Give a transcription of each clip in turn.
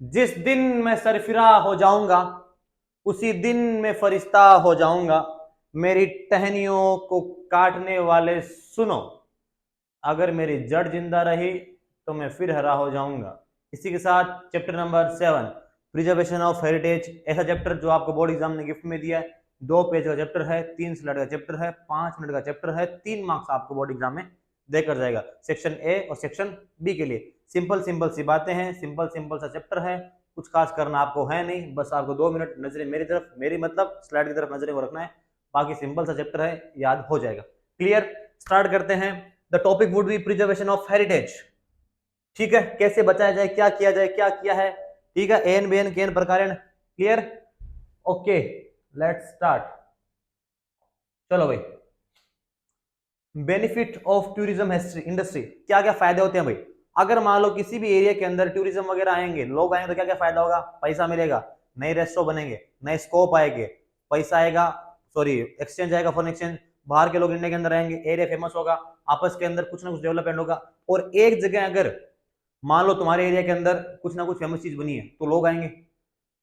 जिस दिन मैं सरफिरा हो जाऊंगा उसी दिन मैं फरिश्ता हो जाऊंगा। मेरी टहनियों को काटने वाले सुनो, अगर मेरी जड़ जिंदा रही तो मैं फिर हरा हो जाऊंगा। इसी के साथ chapter number 7, preservation of heritage, ऐसा चैप्टर जो आपको बोर्ड एग्जाम ने गिफ्ट में दिया है। 2 पेज का चैप्टर है, 3 स्लाइड का चैप्टर है, 5 मिनट का चैप्टर है, 3 मार्क्स आपको बोर्ड एग्जाम में देकर जाएगा, सेक्शन ए और सेक्शन बी के लिए। सिंपल सिंपल सी बातें हैं, सिंपल सिंपल सा चैप्टर है, कुछ खास करना आपको है नहीं, बस आपको 2 मिनट नजरें मेरी तरफ, मेरी मतलब स्लाइड की तरफ नजरें को रखना है, बाकी सिंपल सा चैप्टर है, याद हो जाएगा। क्लियर? स्टार्ट करते हैं। The topic would be preservation of heritage. ठीक है, कैसे बचाया जाए, क्या किया जाए, क्या किया है। ठीक है, एन बेन केन प्रकारेण। क्लियर? Okay, let's start. चलो भाई, बेनिफिट ऑफ टूरिज्म इंडस्ट्री, क्या क्या फायदे होते हैं भाई। अगर मान लो किसी भी एरिया के अंदर टूरिज्म वगैरह आएंगे, लोग आएंगे, तो क्या क्या फायदा होगा? पैसा मिलेगा, नए रेस्टोरेंट बनेंगे, नए स्कोप आएंगे, पैसा आएगा, सॉरी एक्सचेंज आएगा, फॉरेन एक्सचेंज, बाहर के लोग इंडिया के अंदर आएंगे, एरिया फेमस होगा, आपस के अंदर कुछ ना कुछ डेवलपमेंट होगा। और एक जगह अगर मान लो तुम्हारे एरिया के अंदर कुछ ना कुछ फेमस चीज बनी है तो लोग आएंगे,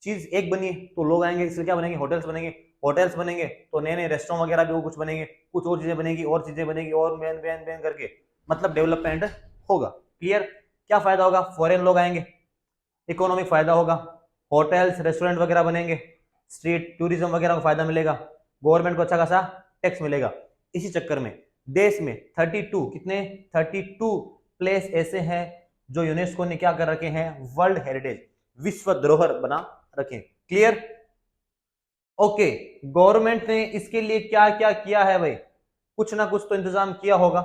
चीज एक बनी है तो लोग आएंगे, इससे क्या बनेंगे? होटल्स बनेंगे, होटल्स बनेंगे तो नए नए रेस्टोरेंट वगैरह भी कुछ बनेंगे, कुछ और चीजें बनेगी, और चीजें बनेगी, और बैन बैन बैन करके मतलब डेवलपमेंट होगा। क्लियर? क्या फायदा होगा? फॉरेन लोग आएंगे, इकोनॉमिक फायदा होगा, होटल्स रेस्टोरेंट वगैरह बनेंगे, स्ट्रीट टूरिज्म वगैरह को फायदा मिलेगा, गवर्नमेंट को अच्छा खासा टैक्स मिलेगा। इसी चक्कर में देश में 32 कितने 32 प्लेस ऐसे हैं जो यूनेस्को ने क्या कर रखे हैं? वर्ल्ड हेरिटेज, विश्व धरोहर बना रखें। क्लियर? ओके, गवर्नमेंट ने इसके लिए क्या क्या किया है भाई? कुछ ना कुछ तो इंतजाम किया होगा।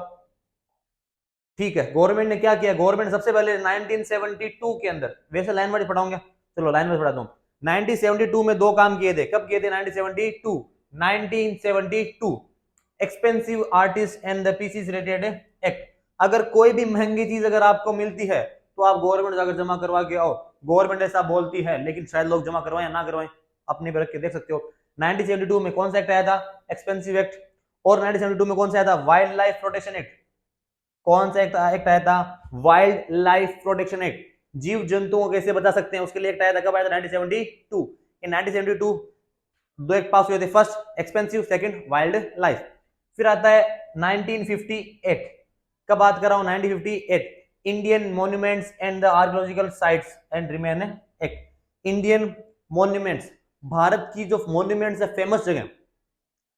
ठीक है, गवर्नमेंट ने क्या किया? गवर्नमेंट सबसे पहले 1972 के अंदर, वैसे लाइन वाइज पढ़ाऊंगा, चलो लाइन वाइज पढ़ाता हूं। 1972 में 2 काम किए थे। कब किए थे? 1972 expensive artist and the pieces related act. अगर कोई भी महंगी चीज अगर आपको मिलती है तो आप गवर्नमेंट जाकर जमा करवा के आओ। गवर्नमेंट ऐसा बोलती है, लेकिन शायद लोग जमा करवाएं या ना करवाएं, अपने पर रख के देख सकते हो। 1972 में कौन सा एक्ट आया था? Expensive act. और 1972 में कौन सा आया था? Wild life protection act. कौन सा एक्ट आया था? Wild life protection act. जीव जंतुओं को कैसे बचा सकते हैं उसके लिए एक्ट आया था। कब आया था? 1972। इन 1972 दो एक्ट पास हुए थे, first expensive, second wild life. फिर आता है 1958। कब बात कर रहा हूं? 1958, Indian monuments and the archaeological sites and remain act. Indian monuments, Bharat की जो मॉन्यूमेंट्स है, फेमस जगह,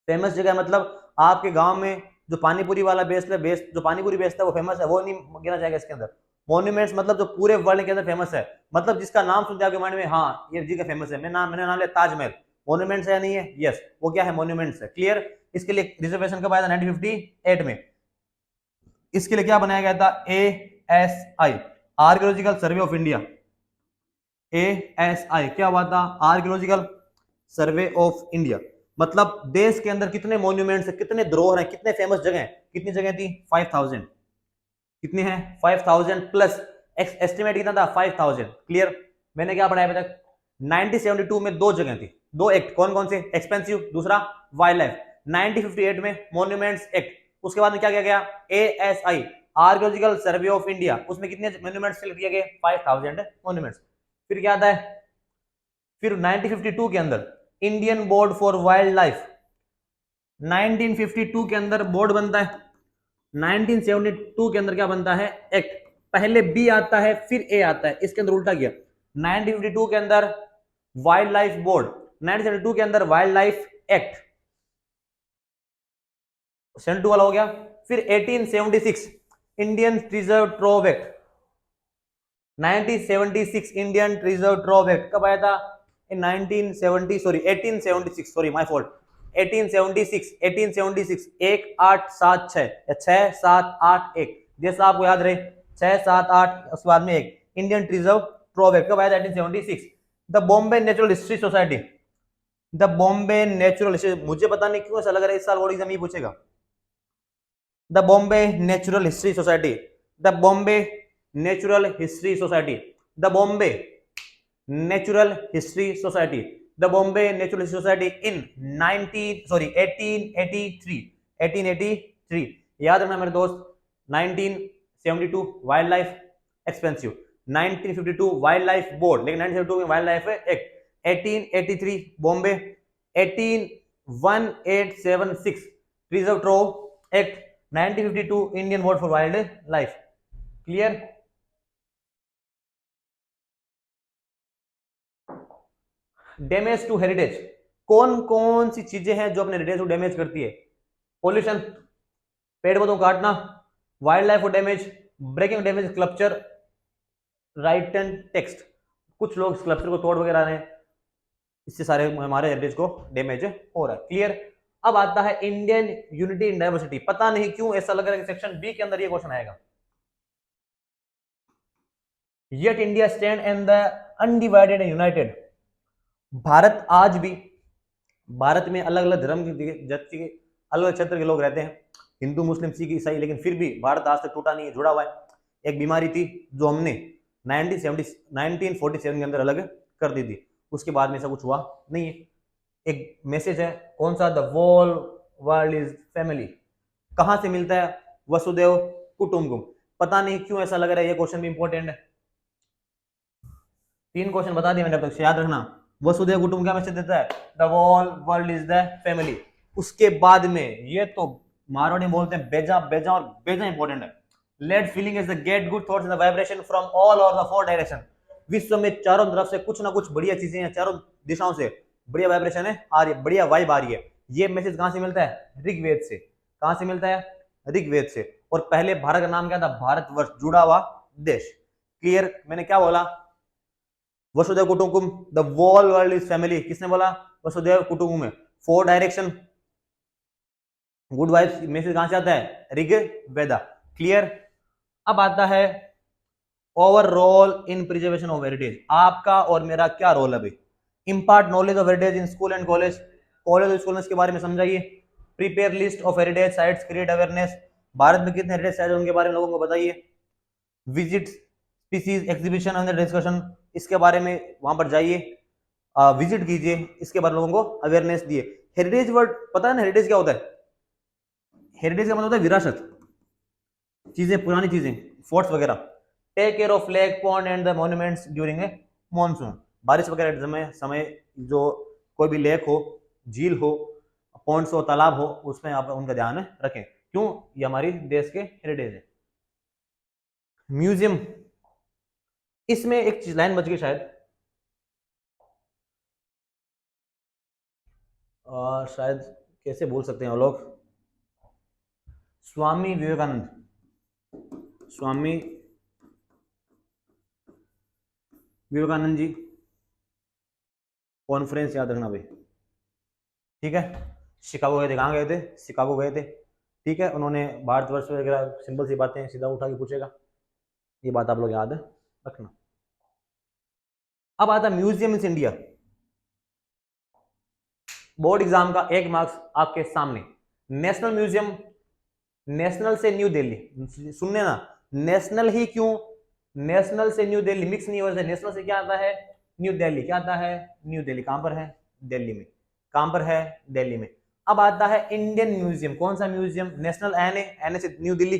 फेमस जगह मतलब आपके गांव में जो पानीपुरी वाला बेस्ट है, बेस्ट जो पानीपुरी बेचता है वो फेमस है, वो नहीं गिना जाएगा इसके अंदर। मॉन्यूमेंट्स मतलब जो पूरे वर्ल्ड के अंदर फेमस है, मतलब जिसका नाम सुनते आपके माइंड में, हाँ ये जगह फेमस है, मैंने नाम लिया ताजमहल, मॉन्यूमेंट्स है या नहीं है? यस, वो क्या है? मॉन्यूमेंट्स है। क्लियर? इसके लिए रिजर्वेशन कब आया था? 1958 में। इसके लिए क्या बनाया गया था? ASI, archaeological survey of India. ASI क्या हुआ था? Archaeological survey of India. मतलब देश के अंदर कितने मॉन्यूमेंट्स है, कितने धरोहर हैं, कितने फेमस जगह हैं, कितनी जगह थी? 5000। कितनी है? 5000 प्लस एस्टिमेट कितना था? 5000। क्लियर? मैंने क्या पढ़ाया अभी तक? 1972 में 2 जगह थी, 2 एक्ट। कौन कौन से? एक्सपेंसिव, दूसरा वाइल्ड लाइफ। 1958 में मॉन्यूमेंट्स एक्ट। उसके बाद में क्या किया गया? ASI, archaeological survey of India. उसमें कितने मॉन्यूमेंट्स सिलेक्ट किए गए? 5000 मॉन्यूमेंट्स। फिर क्या आता है? फिर 1952 के अंदर Indian board for wild life. 1952 के अंदर बोर्ड बनता है। 1972 के अंदर क्या बनता है? एक्ट। पहले बी आता है फिर ए आता है, इसके अंदर उल्टा किया। 1952 के अंदर वाइल्ड लाइफ बोर्ड, 1972 के अंदर वाइल्ड लाइफ एक्ट, 72 वाला हो गया। फिर 1876 Indian reserve trove act. 1976 Indian reserve trove act कब आया था? इन 1970 सॉरी 1876, सॉरी माय फॉल्ट, 1876, 1876, 1876 या 6781, जैसा आपको याद रहे, 678 उसके बाद में एक इंडियन रिजर्व ट्रोव एक्ट कब आया था? 1876। The Bombay natural history society, the Bombay natural history, मुझे पता नहीं क्यों ऐसा लग रहा है इस साल बोर्ड एग्जाम ये पूछेगा। The Bombay natural history society, the Bombay natural history society, the Bombay natural history society, the Bombay natural history society in 1883, याद रखना मेरे दोस्त। 1972 wildlife expensive, 1952 wildlife board, लेकिन 1952 में wildlife act, 1883 Bombay, 1876 reserve trove act, 1952 Indian board for wildlife. Clear? Damage to heritage, कौन कौन सी चीजें हैं जो अपने हेरिटेज को डैमेज करती है? पोल्यूशन, पेड़ पौधों काटना, वाइल्ड लाइफ को damage, breaking damage sculpture, write and text, कुछ लोग स्कल्पचर को तोड़ वगैरह रहे हैं, इससे सारे हमारे हेरिटेज को डैमेज हो रहा है। क्लियर? अब आता है इंडियन यूनिटी इन डाइवर्सिटी। पता नहीं क्यों ऐसा लग रहा है कि सेक्शन बी के अंदर ये क्वेश्चन आएगा। Yet India stand and the undivided and United. Bharat आज भी, भारत में अलग अलग धर्म की जाति के अलग अलग क्षेत्र के लोग रहते हैं, हिंदू मुस्लिम सिख ईसाई, लेकिन फिर भी भारत आज तक टूटा नहीं है, जुड़ा हुआ है। एक बीमारी थी जो हमने 1947 के अंदर अलग कर दी थी, उसके बाद में ऐसा कुछ हुआ नहीं है। एक मैसेज है, कौन सा? The whole world is family. कहां से मिलता है? वसुदेव कुटुंबकम। पता नहीं क्यों ऐसा लग रहा है ये क्वेश्चन भी इंपॉर्टेंट है। 3 क्वेश्चन बता दिए मैंने अब तक, याद रखना। वसुदेव कुटुंब क्या मैसेज देता है? The whole world is the family. उसके बाद में ये तो मारवाड़ी बोलते हैं बेजा, बेजा और बेजा इंपॉर्टेंट है। Let feeling is the get good thoughts in the vibration from all over the 4 direction. विश्व में चारों तरफ से कुछ ना कुछ बढ़िया चीजें हैं, चारों दिशाओं से बढ़िया वाइब्रेशन है आ रही है, बढ़िया वाइब आ रही है। ये मैसेज कहां से मिलता है? ऋग्वेद से। कहां से मिलता है? ऋग्वेद से। और पहले भारत का नाम क्या था? भारतवर्ष, जुड़ा हुआ देश। क्लियर? मैंने क्या बोला? वसुदेव कुटुंबकम, the whole world is family. किसने बोला? वसुदेव कुटुंबकम में। 4 डायरेक्शन, गुड वाइब्स, मैसेज कहां से आता है? ऋग्वेदा। क्लियर? अब आता है our role in preservation of heritage. आपका और मेरा क्या रोल है भाई? Impart knowledge of heritage in school and college. College और स्कूल में इसके बारे में समझाइए। Prepare list of heritage sites, create awareness. भारत में कितने हेरिटेज साइट्स हैं उनके बारे में लोगों को बताइए। Visit species exhibition under discussion, इसके बारे में वहां पर जाइए, विजिट कीजिए, इसके बारे में लोगों को अवेयरनेस दिए। हेरिटेज वर्ड पता है ना? हेरिटेज क्या होता है? हेरिटेज का मतलब होता है विरासत, चीजें, पुरानी चीजें, फोर्ट्स वगैरह। Take care of lake, pond and the monuments during a monsoon. बारिश वगैरह के समय जो कोई भी लेक हो, झील हो, पॉन्ड्स हो, तालाब हो, उसमें आप उनका ध्यान रखें। क्यों? ये हमारी देश के हेरिटेज है। म्यूजियम, इसमें एक चीज लाइन बच गई शायद, शायद कैसे बोल सकते हैं वो लोग? स्वामी विवेकानंद, स्वामी विवेकानंद जी कॉन्फ्रेंस, याद रखना भाई। ठीक है? शिकागो गए थे। कहाँ गए थे? शिकागो गए थे। ठीक है? उन्होंने भारतवर्ष वगैरह सिंपल सी बातें सीधा उठा के पूछेगा, ये बात आप लोग याद रखना। अब आता museum in India. Board exam का 1 मार्क्स आपके सामने। नेशनल म्यूजियम, नेशनल से न्यू दिल्ली, सुनने ना, नेशनल ही क्यों? नेशनल से न्यू दिल्ली मिक्स नहीं हो रहा है। नेशनल से क्या आता है? न्यू दिल्ली। क्या आता है? न्यू दिल्ली। कहां पर है? दिल्ली में। कहां पर है? दिल्ली में। अब आता है इंडियन म्यूजियम। कौन सा म्यूजियम? नेशनल एन ए से न्यू दिल्ली।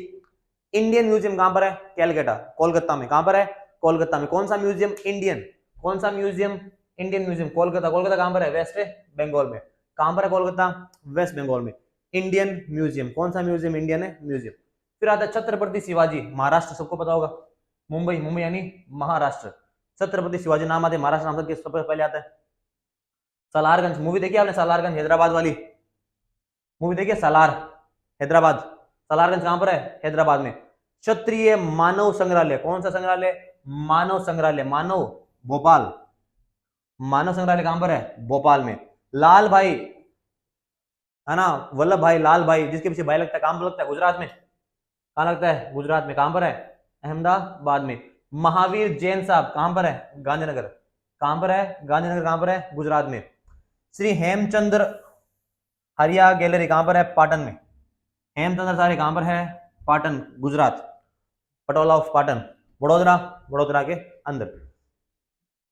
इंडियन म्यूजियम कहां पर है? कैलकाटा, कोलकाता में। कहां पर है? कोलकाता में। कौन सा म्यूजियम? इंडियन। कौन सा museum? Indian museum. Kolkata. Kolkata कहां पर है? वेस्ट बंगाल में। कहां पर है कोलकाता? वेस्ट बंगाल में। Indian museum. कौन सा म्यूजियम? इंडियन है म्यूजियम। फिर आता है छत्रपति शिवाजी, महाराष्ट्र, सबको पता होगा। मुंबई, मुंबई यानी महाराष्ट्र। छत्रपति शिवाजी नाम आते, महाराष्ट्र नाम सबसे पहले आता है। सलारगंज, मूवी देखी आपने? सलारगंज, हैदराबाद वाली मूवी देखी? सलार, हैदराबाद। सलारगंज कहां पर है? हैदराबाद में। क्षत्रिय मानव संग्रहालय। कौन सा संग्रहालय? मानव संग्रहालय। मानव, भोपाल। मानव संग्रहालय कहां पर है? भोपाल में। लाल भाई, है ना, वल्लभ भाई, लाल भाई, जिसके पीछे भाई लगता है, कहां पर लगता है? गुजरात में। कहां लगता है? गुजरात में। कहां पर है? अहमदाबाद में। महावीर जैन साहब कहां पर है? गांधीनगर। कहां पर है? गांधीनगर। कहां पर है? गुजरात में। श्री हेमचंद्र हरिया गैलरी कहां पर है? पाटन में। हेमचंद्र सारी कहां पर है? पाटन, गुजरात। पटोला ऑफ पाटन। वडोदरा, वडोदरा के अंदर।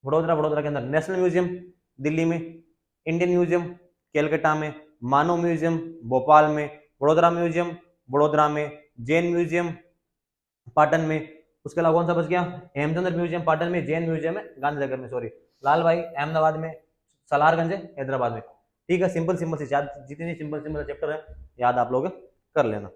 वडोदरा के अंदर। नेशनल म्यूजियम दिल्ली में, इंडियन म्यूजियम कैलकाटा में, मानव म्यूजियम भोपाल में, वडोदरा म्यूजियम वडोदरा में, जैन म्यूजियम पाटन में, उसके अलावा कौन सा बच गया? हेमचंद्र म्यूजियम पाटन में, जैन म्यूजियम है गांधीनगर में, सॉरी लाल भाई अहमदाबाद में, सलारगंज है हैदराबाद में। ठीक है, सिंपल सिंपल से जितनी सिंपल सिंपल चैप्टर है याद आप लोग कर लेना।